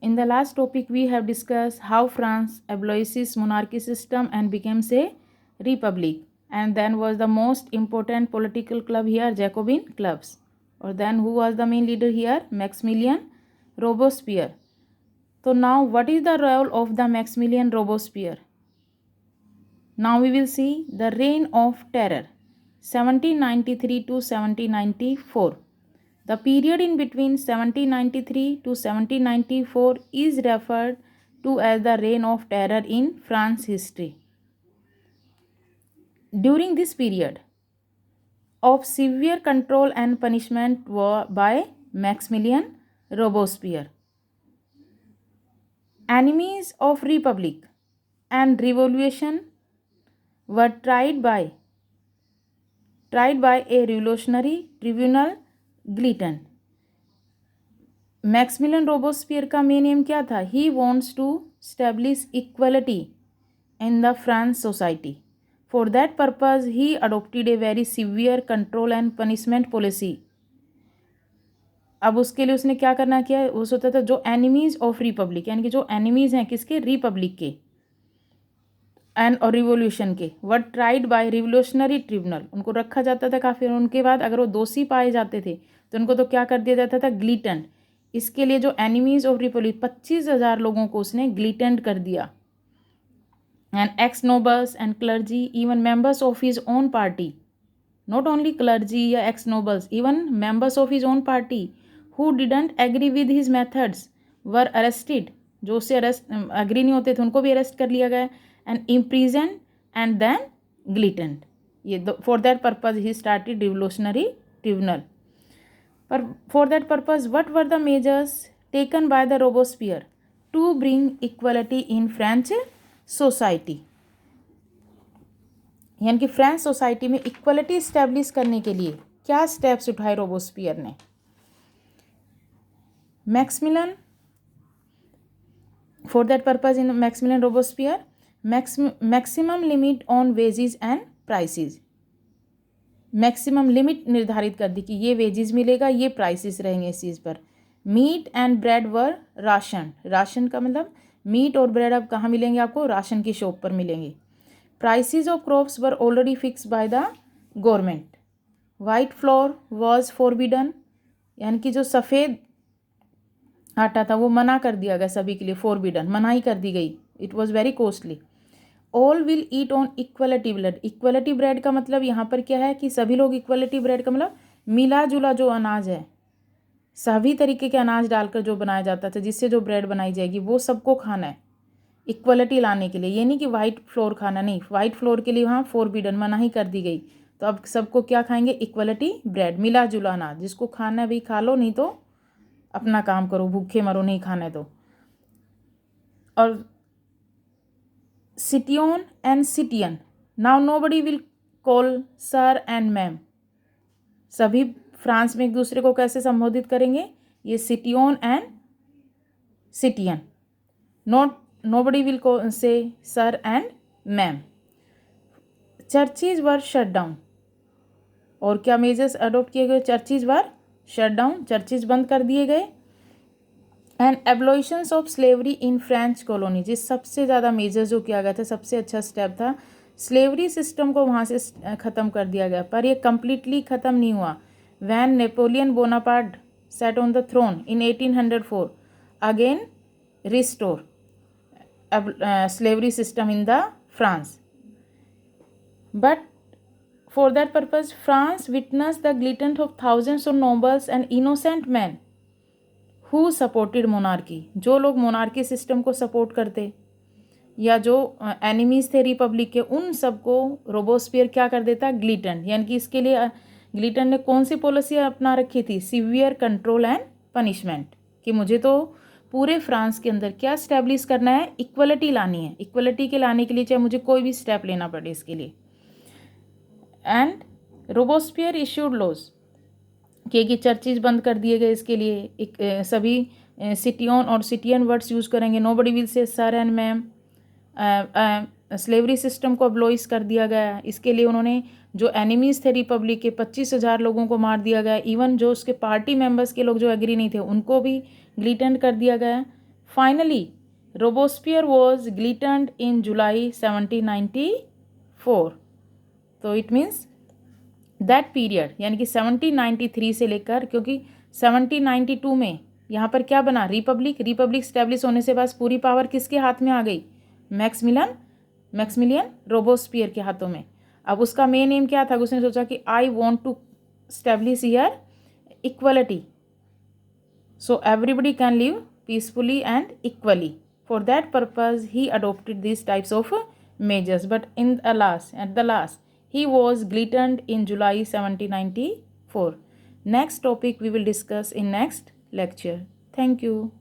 In the last topic, we have discussed how France abolishes monarchy system and becomes a republic. And then was the most important political club here, Jacobin clubs. Or then who was the main leader here? Maximilian Robespierre. So now what is the role of the Maximilian Robespierre? Now we will see the reign of terror 1793 to 1794. The period in between 1793 to 1794 is referred to as the reign of terror in France history. During this period of severe control and punishment by Maximilian Robespierre, enemies of republic and revolution were tried by a revolutionary tribunal Glitten. Maximilien Robespierre का main aim क्या था? He wants to establish equality in the France society. For that purpose he adopted a very severe control and punishment policy. अब उसके लिए उसने क्या करना किया? वो सोचता था जो एनिमीज ऑफ रिपब्लिक, यानी कि जो एनिमीज हैं किसके? रिपब्लिक के एंड और रिवोल्यूशन के, वर ट्राइड बाय रिवोल्यूशनरी ट्रिब्यूनल. उनको रखा जाता था काफ़ी. उनके बाद अगर वो दोषी पाए जाते थे तो उनको तो क्या कर दिया जाता था? ग्लीटेंड. इसके लिए जो एनिमीज ऑफ रिपब्लिक 25,000 लोगों को उसने ग्लीटेंड कर दिया. And ex nobles and clergy, even members of his own party, not only clergy या ex nobles, even members of his own party who didn't agree with his methods were arrested. जो उससे agree नहीं होते थे उनको भी arrest कर लिया गया and imprisoned and then glittened. For that purpose he started revolutionary tribunal. But for that purpose what were the measures taken by the Robespierre to bring equality in French society? यानी कि France society में equality establish करने के लिए क्या steps उठाए Robespierre ने? Maximilien, for that purpose in Maximilien Robespierre maximum limit on wages and prices. Maximum limit निर्धारित कर दी कि ये वेजेस मिलेगा, ये प्राइसेस रहेंगे इस चीज़ पर. Meat and bread were ration. Ration का मतलब मीट और ब्रेड अब कहाँ मिलेंगे आपको? राशन की शॉप पर मिलेंगे. Prices of crops were already fix by the government. White floor was forbidden, यानी कि जो सफ़ेद आटा था वो मना कर दिया गया सभी के लिए. फॉरबिडन, मनाही कर दी गई. It was very costly. All will eat on equality bread. Equality bread का मतलब यहाँ पर क्या है कि सभी लोग, इक्वलिटी ब्रेड का मतलब मिला जुला जो अनाज है, सभी तरीके के अनाज डालकर जो बनाया जाता था जिससे जो ब्रेड बनाई जाएगी वो सबको खाना है. इक्वलिटी लाने के लिए, ये नहीं कि वाइट फ्लोर खाना, नहीं. वाइट फ्लोर के लिए वहाँ फॉरबिडन, मनाही कर दी गई. तो अब सबको क्या खाएंगे? इक्वलिटी ब्रेड, मिला जुला अनाज. जिसको खाना है भी खा लो, नहीं तो अपना काम करो, भूखे मरो, नहीं खाना है तो. और citoyen and citoyen, now nobody will call sir and ma'am. सभी फ्रांस में एक दूसरे को कैसे संबोधित करेंगे? ये citoyen and citoyen. Nobody will call से sir and ma'am. Churches were shut down. और क्या मेजर्स अडोप्ट किए गए? Churches were shut down, churches बंद कर दिए गए. And abolitions of slavery in French colony, जिस सबसे ज़्यादा मेजर जो किया गया था, सबसे अच्छा स्टेप था. स्लेवरी सिस्टम को वहाँ से ख़त्म कर दिया गया, पर ये कम्प्लीटली ख़त्म नहीं हुआ. When Napoleon Bonaparte set on the throne in 1804 again restore slavery system in the France. But for that purpose France witnessed the glittent of thousands of nobles and innocent men who supported monarchy. जो लोग monarchy system को support करते या जो enemies थे Republic के, उन सबको रोबोस्पियर क्या कर देता? ग्लिटन. यानी कि इसके लिए ग्लिटन ने कौन सी पॉलिसी अपना रखी थी? Severe control and punishment. कि मुझे तो पूरे फ्रांस के अंदर क्या स्टैब्लिश करना है? इक्वलिटी लानी है. इक्वलिटी के लाने के लिए चाहे मुझे कोई भी स्टेप लेना पड़े इसके लिए. एंड रोबोस्पियर इश्यूड लॉज कि चर्चेज बंद कर दिए गए. इसके लिए सभी सिटियन और सिटियन वर्ड्स यूज़ करेंगे. Nobody will say sir and ma'am. Slavery system को अब्लोइश कर दिया गया. इसके लिए उन्होंने जो एनिमीज़ थे रिपब्लिक के 25,000 लोगों को मार दिया गया. इवन जो उसके पार्टी मेंबर्स के लोग जो एग्री नहीं थे उनको भी ग्लिटेंड कर दिया गया. Finally, Robespierre was guillotined in July 1794. तो इट मीन्स दैट पीरियड यानी कि 1793 से लेकर, क्योंकि 1792 में यहाँ पर क्या बना, रिपब्लिक स्टैब्लिश होने से बस पूरी पावर किसके हाथ में आ गई, मैक्समिलियन रोबोस्पियर के हाथों में। अब उसका मेन एम क्या था, उसने सोचा कि I want to establish here equality, so everybody can live peacefully and equally. For that purpose he adopted these types of measures, but at the last he was guillotined in July 1794. Next topic we will discuss in next lecture. Thank you.